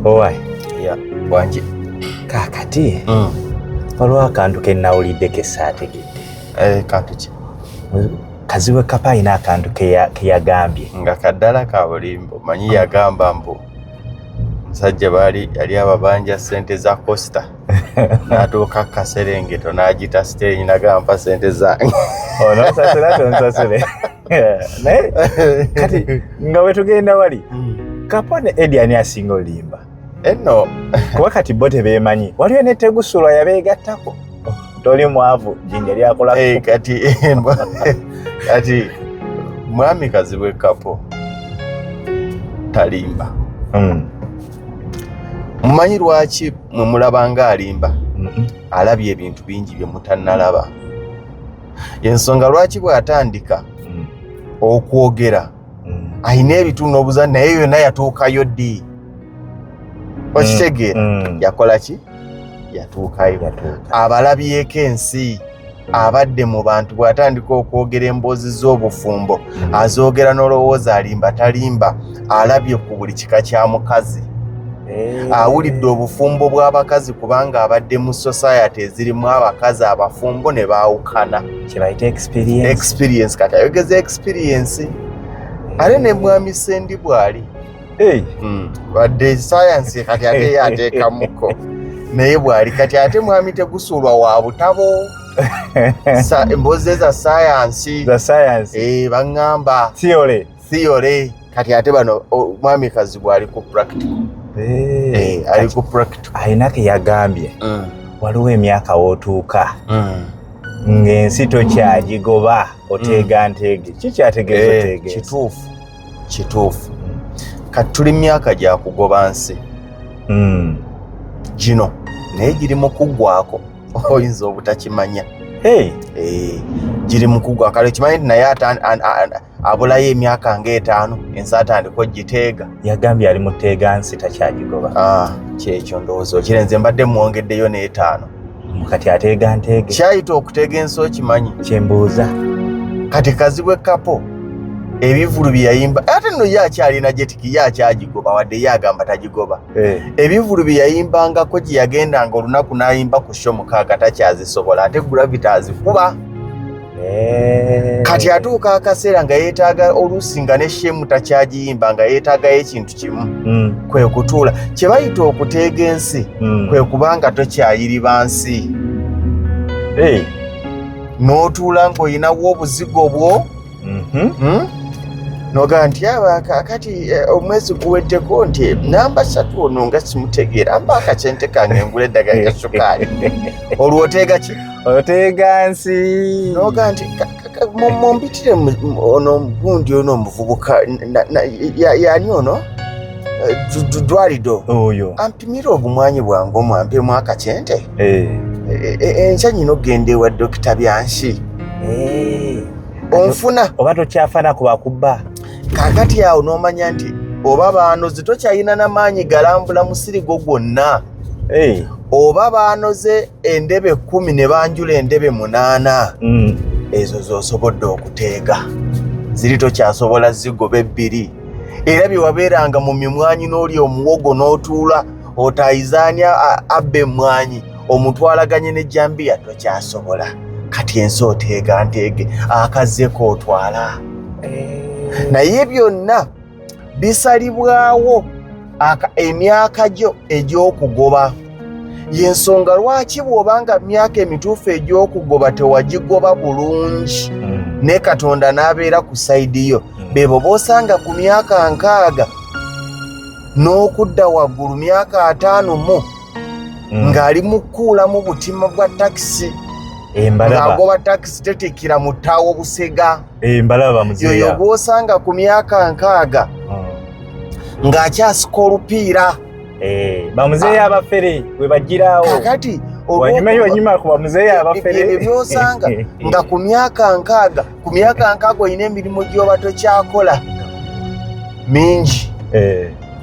Owai. Ya bwanji. Kakati. Waliwo akantu ke nawulidde ke saategedde. Kantu ki? Kaziwe Kapa alina akantu ke yagambye. Nga kaddala ka bulimbo. Manyi yagamba mbu musajja yali ababanja ssente za Costa. N'atuuka Kaserengeto n'agita stage n'agamba ssente zange. Onosasula tonsasule. Kati nga bwe tugenda wali Kapa ne Eddie ani asinga olimba? Enno kuba kati bo tebeemanyi. Waliwo ne Tegusulwa yabeegattako. Toli mwavu jinja lyakolako. Kati mwami Kaziwe Kapo talimba. Mumanyi lwaki mwe mulabanga alimba? Alabye ebintu bingi bye mutannalaba. Ensonga lwaki bw'atandika okwogera ayina ebitundu n'obuza naye yonna yatuukayo ddi. Okitegeera yakola ki? Yatuukayo. Abalabyeko ensi abadde mu bantu bw'atandika okwogera emboozi z'obufumbo azoogera n'olowooza alimba talimba. Alabye ku buli kika kya mukazi. Awulidde obufumbo bw'abakazi kubanga abadde mu society ezirimu abakazi abafumbo ne baawukana. Kye bayita experience. Experience kati ayogeza experience. Ale ne mwami Sendi bw'ali. Wadde science kati ate yateekamuko. Naye bw'ali kati ate mwami Tegusulwa wa butabo. Emboozi za science. Za science. Baŋŋamba. Theory. Kati ate bano mwami kazi bw'ali ku practical. Ali ku practical. Ayina ke yagambye. Waliwo emyaka wootuuka. Ng'ensi tokyagigoba oteega nteege. Kikyategeeza otegeeza. Kituufu. Kati tuli myaka gya kugoba nsi. Gino naye giri mu kuggwako. Oyinza obutakimanya. Giri mu kuggwako. Kale kimanyi nti naye abulayo emyaka ng'etaano ensi atandika ogiteega. Yagambye ali mu teega nsi takyagigoba. Kyekyo ndowooza okirenze mbadde mwongeddeyo n'etaano. Kati ateega nteege. Kyayita okuteega ensi okimanyi? Kyembuuza. Kati Kaziwe Kapo ebivulu bye yayimba ate nno ye akyalina jetiki ye akyagigoba wadde ye agamba tagigoba. Ebivulu bye yayimbangako gye yagendanga olunaku n'ayimba ku show 6 takyazisobola ate gravity azikuba. Kati atuuka akaseera nga yeetaaga oluusi nga ne shemu takyagiyimba nga yeetaagayo ekintu kimu. Kwe kutuula kye bayita okuteega ensi kwe kubanga tokyayiriba nsi. N'otuula ng'olinawo obuzigo bwo. Noga nti kati omwezi guweddeko nti namba 3 ono nga simutegeera mba akakyente kange ngula eddagala lya sukaali. Olwo oteega ki? Oteega nsi. Noga nti mumpitire ono gundi ono omuvubuka yani ono Dwalido oyo ampimira obumwanyi bwange omwampemu akakyente. Enkya nyina okugenda ewa Dokita Byansi. Onfuna oba tokyafana kubakubba. Kakati awo n'omanya nti oba baanoze tokyayina n'amaanyi galambula musirigo gwonna. Oba baanoze endebe 10 ne banjula endebe 8. Ezo z'osobodde okuteega. Ziri tokyasobola zigoba 2. Era bye wabeeranga mu mimwanyi n'oli omuwogo n'otuula otayizaanya abbe emmwanyi omutwalaganye n'ejjambiya tokyasobola. Kati ensi oteega nteege akaze kootwala. Naye byonna bisalibwawo emyaka gyo egy'okugoba. Y'ensonga lwaki bw'obanga myaka emituufu egy'okugoba tewagigoba bulungi ne Katonda n'abeera ku sayidi yo bebo b'osanga ku myaka 6 n'okudda waggulu myaka 5 ng'ali mu kukuulamu butima bwa takisi. Ng'agoba takisi tetikira mu ttaawo Busega. Yoyo bw'osanga ku myaka 6 ng'akyasika olupiira. Bamuzeeyo abafere we bagiraawo. Kakati wanyuma ku bamuzeeyo abafere. Byosanga nga ku myaka 6 olina emirimu gy'oba tokyakola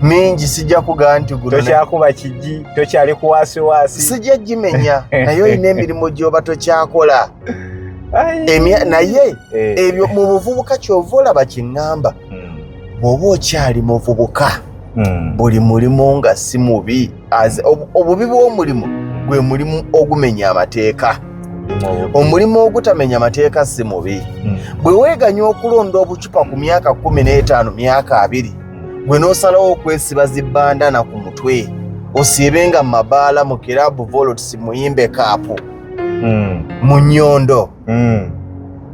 mingi sijja kugaa nti tokyakuba kigi tokyali kuwaasiwaasi sijja gimenya naye olina emirimu gy'oba tokyakola. Naye ebyo mu buvubuka kyova olaba kiŋŋamba bw'oba okyali muvubuka buli mulimu nga si mubi. Obubi bw'omulimu gwe mulimu ogumenya amateeka. Omulimu ogutamenya amateeka si mubi. Bwe weeganya okulonda obucupa ku myaka 15 myaka 2 gwe n'osalawo okwesiba zibbandana ku mutwe osiibenga mu mabaala mu kirabu Volts muyimbe kaapu mu nnyondo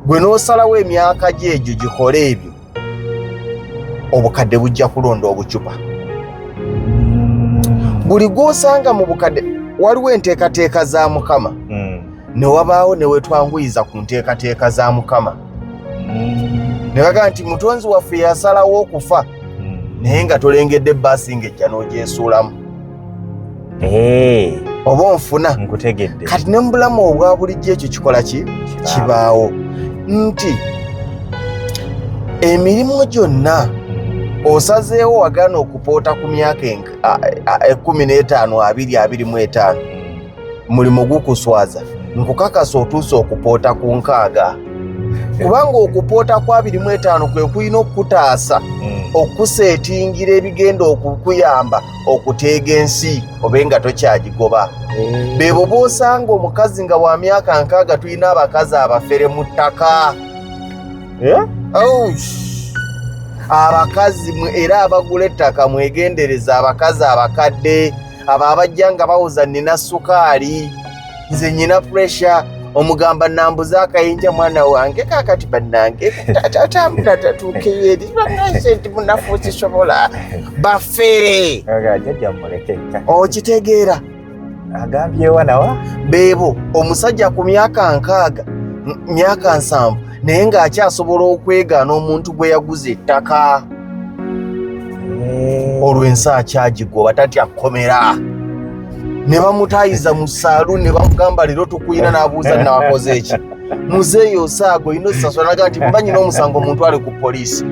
gwe n'osalawo emyaka gy'egyo gikole ebyo obukadde bujja kulonda obucupa. Buli gw'osanga mu bukadde waliwo enteekateeka za Mukama ne wabaawo ne wetwanguyiza ku nteekateeka za Mukama ne baga nti mutonzi waffe yasalawo okufa naye nga tolengedde bbaasi ng'ejja n'ogyesuulamu. Oba onfuna nkutegedde. Kati ne mu bulamu obwa bulijjo ekyo kikola ki kibaawo nti emirimu gyonna osazeewo wagaana okupoota ku myaka 15 20 mulimu gukuswaza nkukakasa otuuse okupoota ku 6 kubanga okupoota kwa 25 kwe kulina okutaasa okuseetingira ebigenda okukuyamba okuteega ensi obenga tokyagigoba. Bebo boosanga omukazi nga wa myaka 6 tulina abakazi abafere mu ttaka. Abakazi era abagula ettaka mwegendereza abakazi abakadde abo abajja nga bawoza nina sukaali nze nyina pressure omugamba nambuza akayinja mwana wange kakati bannange tatambula tatuukeyo eri banasenti munafu kisobola bafere okitegeera agambyewa nawa beebo omusajja ku myaka 6 myaka 7 naye ng'akyasobola okwegaana omuntu gwe yaguza ettaka olw'ensi akyagigoba tatya kkomera ne bamutayiza mu ssaalu ne bamugamba leero tukuyina n'abuuza nawakoze eki muzeeyo osaago olina osasula naga nti mba nyina omusango omutwale ku poliisi.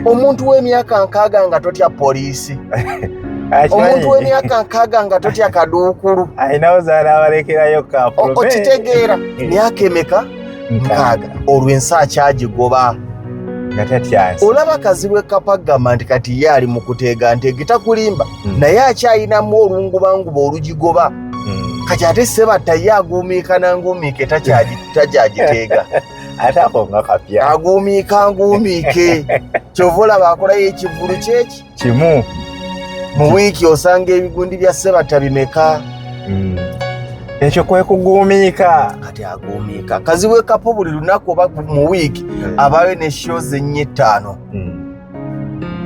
Omuntu w'emyaka 6 nga totya poliisi omuntu w'emyaka 6 nga totya kaduukulu ayinawo zaala abalekerayo kapulo okitegeera myaka emeka 6 olw'ensi akyagigoba nga tatyansi. Olaba kazibu Kapagamba nti kati ye ali mu kuteega nteegi takulimba naye akyayinamu olungubanguba olugigoba kati ate Ssebatta ye aguumiika nanguumiike takyagiteega ate ako nga kapya aguumiika nguumiike kyova olaba akolayo ekivulu kyeki kimu mu wiiki osanga ebigundi bya Ssebatta bimeka ekyo kwe kuguumiika kati aguumiika. Kazibu Kapo buli lunaku oba mu wiiki abaayo ne shows 4-5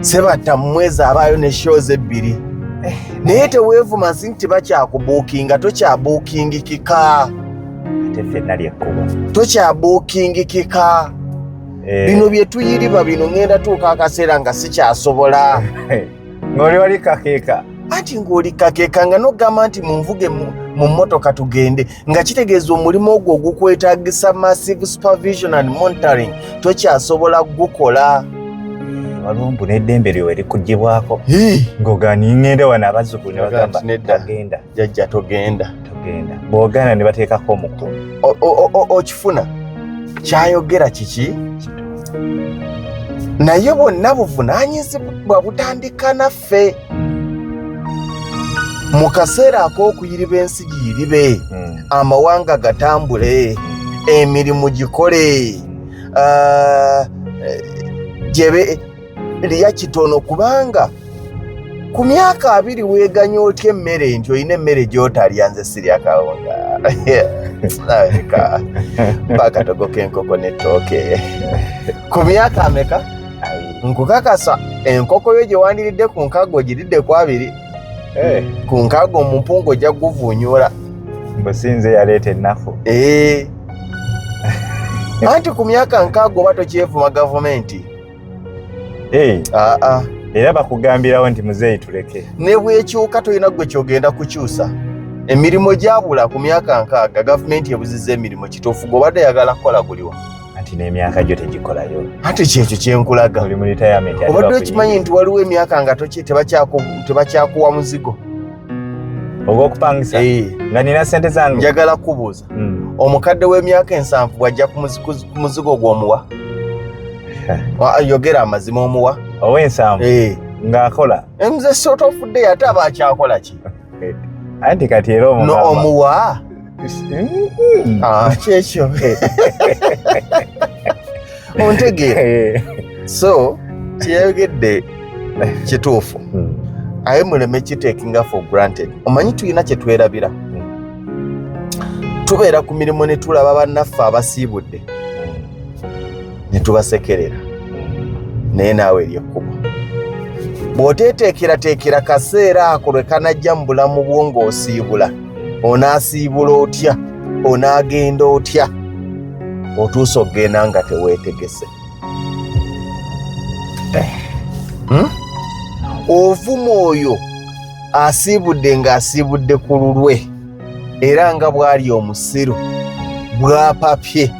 Ssebatta mu mwezi abaayo ne shows 2 naye teweevuma nsi nti bakyakubuukinga tokyabuukingi kika ate ffenna lyekkuba tokyabuukingi kika bino bye tuyiriba bino ngenda tuuka akaseera nga sikyasobola ng'oli wali kakeeka anti ng'oli kakeeka nga n'ogamba nti munvuge mu mmotoka tugende nga kitegeeza omulimu ogwo ogukwetaagisa massive supervision and monitoring tokyasobola gukola. Waliwo mbu n'eddembe lyo erikuggyibwako ng'ogaana ngenda wano abazzukulu ne bagamba togenda jjajja togenda bw'ogaana ne bateekako omukono okifuna kyayogera kiki naye bwonna buvunaanyizibwa butandika naffe mu kaseera ak'okuyiriba ensi giyiribe amawanga gatambule emirimu gikole gyebe lya kitono kubanga ku myaka 2 weeganya otya emmere nti olina emmere gy'otalya nze sirya kawunga bakatogo k'enkoko n'ettooke ku myaka ameka nkukakasa enkoko yo gye wandiridde ku nkaago ogiridde ku 2 ku nkaago omumpungu ojja guvuunyula mbusinze yaleeta ennafu anti ku myaka 6 oba tokyevuma gavumenti era bakugambirawo nti muzeeyi tuleke ne bwekyuka tolina gwe kyogenda kukyusa emirimu gyabula ku myaka 6 gavumenti ebuzizza emirimu kituufu gobadde yagala kukola guliwa anti n'emyaka gyo tegikolayo anti kyekyo kyenkulaga oli mu retirement obadde okimanyi nti waliwo emyaka nga tebakyakuwa muzigo ogw'okupangisa nga nina sente zange njagala kubuuza omukadde w'emyaka 7 bw'ajja ku muzigo gw'omuwa yogera amazima omuwa ow'ensanvu ng'akola nze sotofudde ate aba akyakola ki anti kati era omuwa kyekyo ontegeera so kyeyogedde kituufu aye muleme kiteekinga for granted. Omanyi tulina kye twerabira, tubeera ku mirimu ne tulaba bannaffe abasiibudde ne tubasekerera, naye naawe eryekkubo bw'oteeteekerateekera kaseera ako lwe kanajja mu bulamu bwo ng'osiibula, onaasiibula otya, onaagenda otya, otuusa okgenda nga teweetegese. Ovuma oyo asiibudde ng'asiibudde ku lulwe era nga bw'ali omusiru bw'apapye,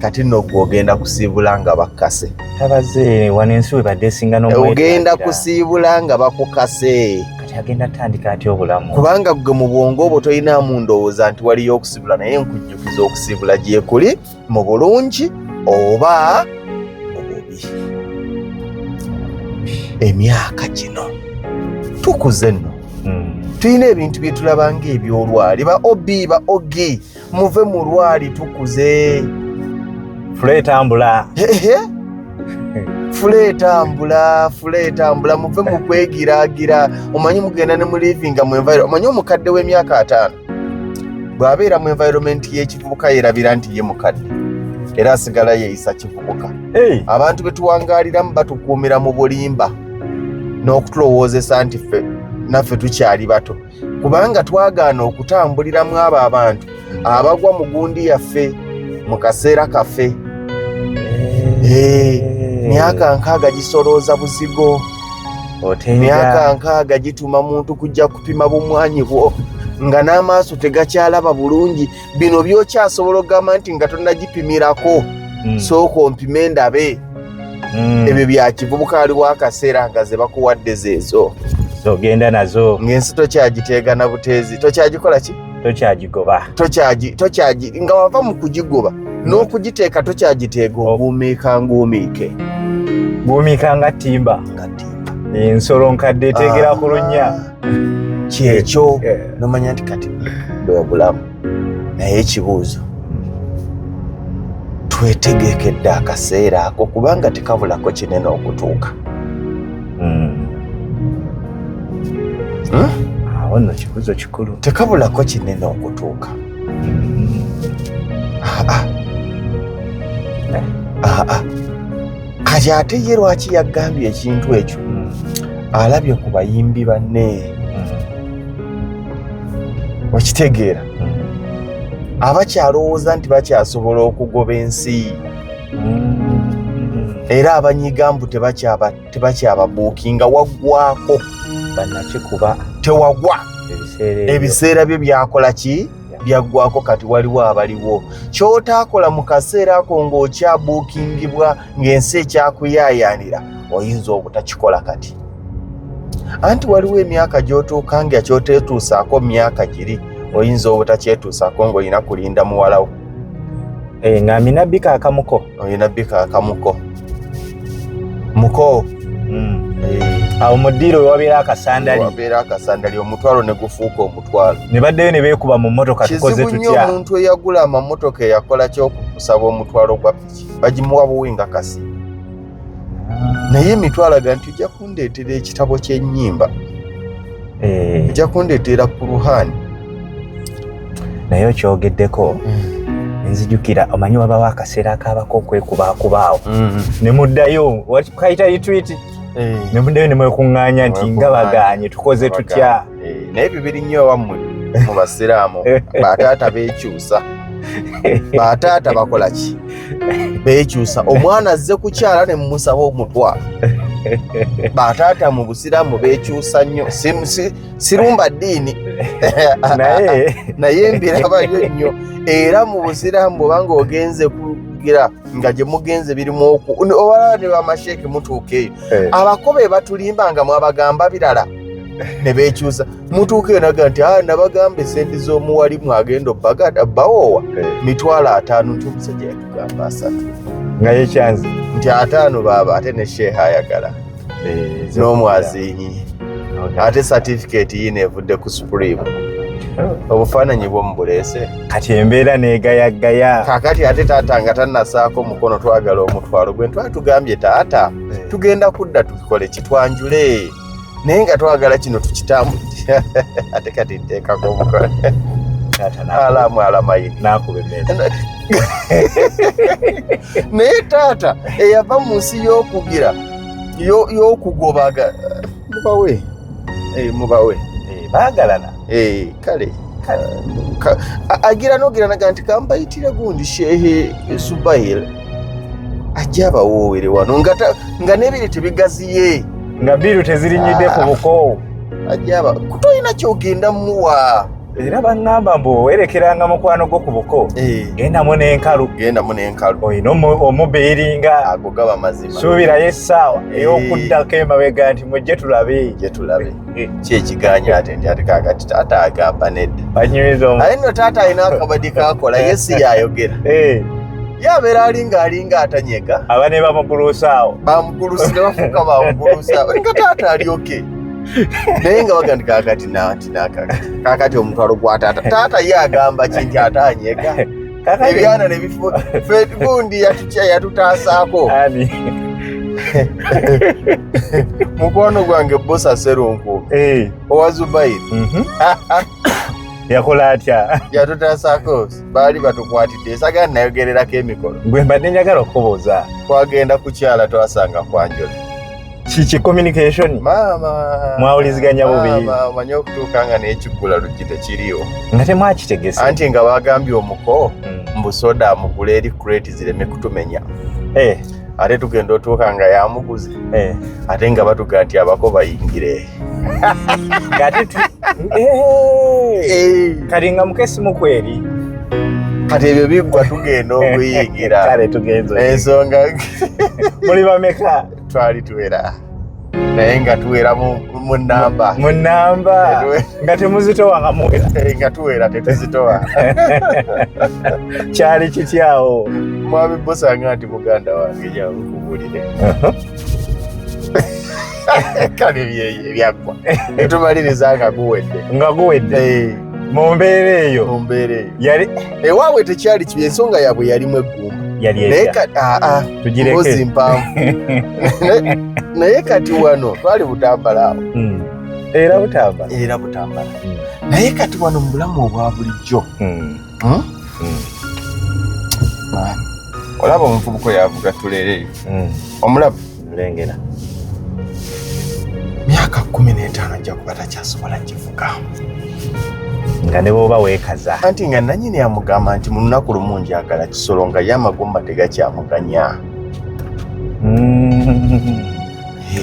kati nno gw'ogenda kusiibula nga bakase. tabaze wano ensi webadde esinga n'omwetaagira. Ogenda kusiibula nga bakukase. Kati agenda tandika atya obulamu? Kubanga gwe mu bwongo obwo tolinaamu ndowooza nti waliyo okusiibula, naye nkujjukiza okusiibula gye kuli mu bulungi oba mu bubi. Emyaka gino tukuze nno, tulina ebintu bye tulaba ng'ebyolwali, ba obi ba ogi, muve mu lwali tukuze. Fule tambula. Fule tambula, muve mu kwegiraagira. Omanyi mugenda ne mu livinga mu environment. Omanyi omukadde w'emyaka 5 bw'abeera mu environment y'ekivubuka yerabira nti ye mukadde era asigala yeeyisa kivubuka. Abantu be tuwangaaliramu batukuumira mu bulimba n'okutulowoozesa nti ffe naffe tukyali bato, kubanga twagaana okutambuliramu abo abantu abagwa mu gundi yaffe mu kaseera kaffe. Myaka 6 gisolooza buzigo, myaka 6 gituma muntu kujja kupima bumwanyi bwo nga n'amaaso tegakyalaba bulungi. Bino byokyasobola okugamba nti nga tonnagipimirako, sooka ompime ndabe. Ebyo bya kivubuka aliwo akaseera nga ze bakuwadde zeezo zogenda nazo, ng'ensi tokyagiteega na buteezi. Tokyagikola ki? Tokyagigoba. Nga wava mu kugigoba n'okugiteeka tokyagiteega, obuumiika ng'omiike. Buumiika nga ttimba. Ensolo nkadde eteegera ku lunnya. Kyekyo n'omanya nti kati bwe bulamu. Naye ekibuuzo, twetegekedde akaseera ako kubanga tekabulako kinene okutuuka. Awo nno kibuuzo kikulu. Tekabulako kinene okutuuka. Kati ate ye lwaki yagambye ekintu ekyo? Alabye ku bayimbi banne. Okitegeera? Abakyalowooza nti bakyasobola okugoba ensi era abanyiga mbu tebakyababuukinga, waggwako bannakikuba, tewagwa. Ebiseera bye byakola ki? Byaggwako. Kati waliwo abaliwo. Ky'otaakola mu kaseera ako ng'okyabuukingibwa ng'ensi ekyakuyaayaanira, oyinza obutakikola kati. Anti waliwo emyaka gy'otuuka nga ky'oteetuusaako myaka giri, oyinza obutakyetuusaako ng'olina kulinda muwalawo. Nga mina bika akamuko. Olina bika akamuko. Muko. Awo mu ddiiro wabeera akasandali. Wabeera akasandali, omutwalo ne gufuuka omutwalo. Ne baddeyo ne beekuba mu mmotoka tukoze tutya. Kizibu nnyo omuntu eyagula amamotoka eyakola ky'okusaba omutwalo gwa piki. Bagimuwa buwinga kasi. Naye emitwalo ga nti ojja kundeetera ekitabo ky'ennyimba. Ojja kundeetera ku ruhani. Naye okyogeddeko nzijukira, omanyi wabawo akaseera akaabako okwekubaakuba. Ne muddayo kayita retreat. Ne muddayo ne mwekuŋŋaanya nti nga bagaanye tukoze tutya. Naye bibiri nnyo wammwe mu basiraamu, bataata beekyusa. Bataata bakola ki? Beekyusa. Omwana azze kukyala ne mumusaba omutwalo. Bataata mu busiraamu beekyusa nnyo. Sirumba ddiini naye mbirabayo nnyo. Era mu busiraamu bwobanga ogenze kugira nga gye mugenze birimu obalaba ne bamasheeke mutuuka eyo, abakobe batulimba nga mwabagamba birala ne beekyusa. Mutuuka eyo naga nti nabagamba esente z'omuwali mwagenda obbagada bawoowa $50 nti omusajja yatugamba 3 nga yekyanzi nti 5 baaba ate ne sheeha ayagala. n'omwazinyi ate certificate yine evudde ku Supreme obufaananyi bwo mubulese kati embeera negayagaya kakati ate taata nga tannasaako mukono twagala omutwalo gwe twatugambye taata tugenda kudda tukole kitwanjule naye nga twagala kino tukitambulira ate kati nteekako omukono alamu alamayini naye taata eyava mu nsi y'okugira y'okugobaga mubawe baagalana kale agira nogiranaga nti kambayitire gundi Shehe Subail ajja abawoowere wano nga n'ebiri tebigaziye nga biru tezirinyidde ku buko ajja kutoyina kyogenda muwa era baŋŋamba mbu werekeranga mukwano gwo ku buko gendamu n'enkalu olina omubeeringa ago gaba mazima suubirayo essaawa ey'okuddako emabega nti mujje tulabe kyekiganya ate nti ate kakati taata agamba nedda banyumiza aye nno taata alina akabadi kakola ye si yayogera yabeera alinga atanyega aba ne bamuguluusaawo bamugulusi ne bafuuka bamuguluusaawo nga taata alyoke naye nga baga nti kakati omutwalo gwa taata ye agamba ki nti atanyega ebyana nebifu gundi yatutaasaako mukwano gwange bosa serunku owa Zubair yakola atya yatutaasaako baali batukwatidde esagana nayogererako emikono gwe mbadde njagala okubuuza twagenda kukyala twasanga kwanjole kiki communication maama mwawuliziganya bubi manye okutuuka nga n'ekiggula luggi tekiriiwo nga temwakitegese anti nga bagambye omuko mbusoda amugula eri crate zireme kutumenya ate tugenda otuuka nga yamuguze ate nga batuga nti abako bayingire kati nga mukesi mukweri kati ebyo biggwa tugenda okuyingira kale tugenza ensonga muli bameka twali tuwera naye nga tuwera mu nnamba nga temuzitowa nga muwera nga tuwera tetuzitowa kyali kityawo mwami bosanga nti muganda wange jankubulire kale byaggwa netumaliriza nga guwedde mu mbeera eyo yali ewaabwe tekyali kibi ensonga yaabwe yalimu eggumba naye mpozi mpanvu naye kati wano twali butambala awo era butambala naye kati wano mu bulamu obwa bulijjo olaba omuvubuka yavuga tuleereyo omulaba lengera myaka 15 ajja kuba takyasobola kivuga nga ne bwoba weekaza anti nga nannyini amugamba nti mu lunaku lumu njagala kisolo nga ye amagumba tegakyamuganya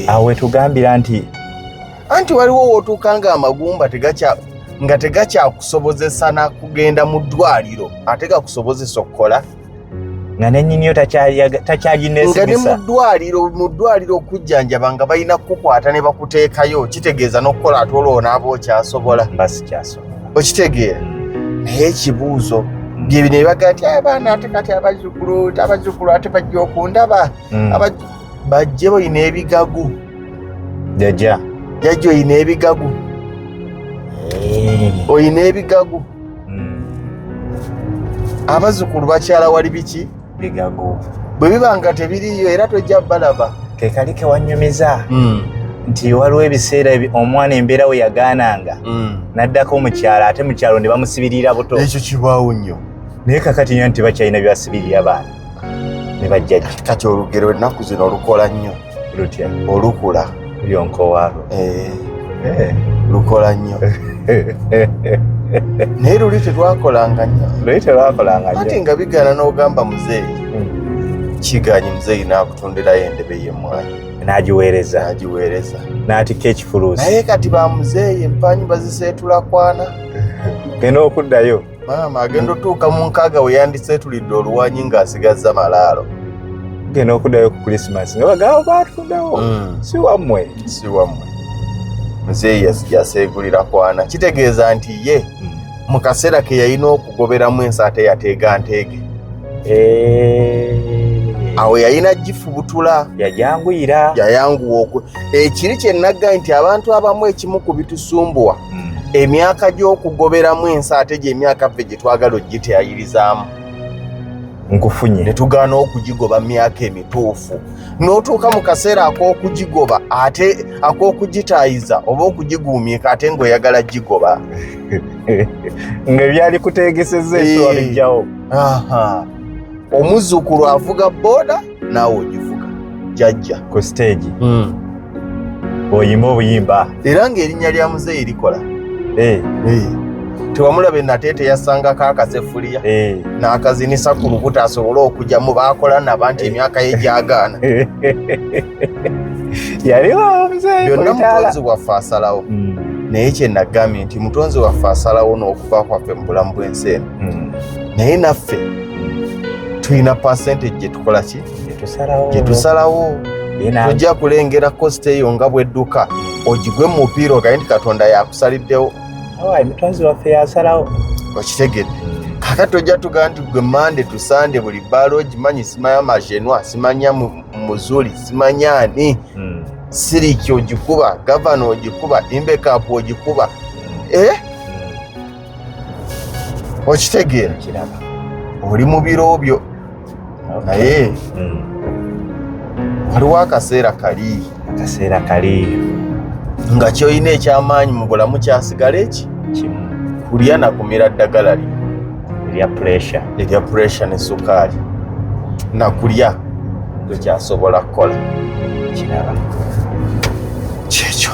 awo wetugambira nti waliwo wootuuka nga amagumba nga tegakyakusobozesa na kugenda mu ddwaliro ate gakusobozesa okukola nga nennyiniyo takyagineesimisa mu ddwaliro okujjanjaba nga balina kukukwata ne bakuteekayo kitegeeza n'okukola ate olwo onaaba okyasobola basikyasobola okitegeera naye ekibuuzo byebino ebaga nti abaana ate kati abazzukulu ate bajja okundaba bajje boyina ebigagu jajja oyina ebigagu oyina ebigagu abazzukulu bakyala wali biki bigagu bwe biba nga tebiriyo era tojja balaba kekali kewanyumiza nti waliwo ebiseera omwana embeera we yagaananga n'addako mukyalo ate mukyalo ne bamusibirira buto ekyo kibaawo nnyo naye kakati nyo nti bakyalina byasibirira baana ne bajjajja kati olugero ennaku zino olukola nnyo lutya olukula lyonkowaalo lukola nnyo naye luli tetwakolanga nnyo ati nga bigaana n'ogamba muzeeyi kiganyi muzeeyi n'akutundirayo endebe y'emmwanyi n'agiweereza n'atikka ekifuluusi naye kati ba muzeeyi empanyi baziseetula kwana genda okuddayo maama agenda otuuka mu nkaaga we yandiseetulidde oluwanyi ng'asigazza malaalo genda okuddayo ku Krismasi nga bagamba baatundawo si wammwe muzeeyi yaseegulira kwana kitegeeza nti ye mu kaseera ke yalina okugoberamu ensi ate yateega nteege awo yalina gifubutula yayanguwa ekiri kye nagga nti abantu abamu ekimu ku bitusumbuwa emyaka gy'okugoberamu ensi ate gy'emyaka ffe gye twagala ogiteyayirizaamu nkufunye ne tugaana okugigoba mu myaka emituufu n'otuuka mu kaseera ak'okugigoba ate ak'okugitaayiza oba okugiguumiika ate ng'oyagala gigoba ng'ebyali kutegesezza ensi wabijjawo omuzzukulu avuga booda naawe ogivuga jajja ku stage oyimba obuyimba era ng'erinnya lya muzeeyi likola tewamulaba enateete yassangako akasefuliya n'akazinisa ku lubuto asobole okugyamu baakola naba nti emyaka ye gyagaana byonna mutonzi waffe asalawo naye kye nagambye nti mutonzi waffe asalawo n'okuva kwaffe mu bulamu bw'ensi eno naye naffe tulina percentage gye tukola ki gye tusalawo tujja kulengera kosita eyo nga bwedduka ogigwe mu mupiira ogaye nti katonda yakusaliddewo mutonzi waffe yasalawo okitegedde kakati ojja tugaa nti gwe mande tusande buli bbaala ogimanyi simanya magenwa simanya muzuli simanya ani siriki ogikuba gavana ogikuba imbekapu ogikuba okitegeera oli mu biro byo naye waliwo akaseera kali nga kyolina ekyamaanyi mu bulamu kyasigala eki kulya nakumira ddagala erya puresha ne sukaali nakulya tekyasobola kukola kyekyo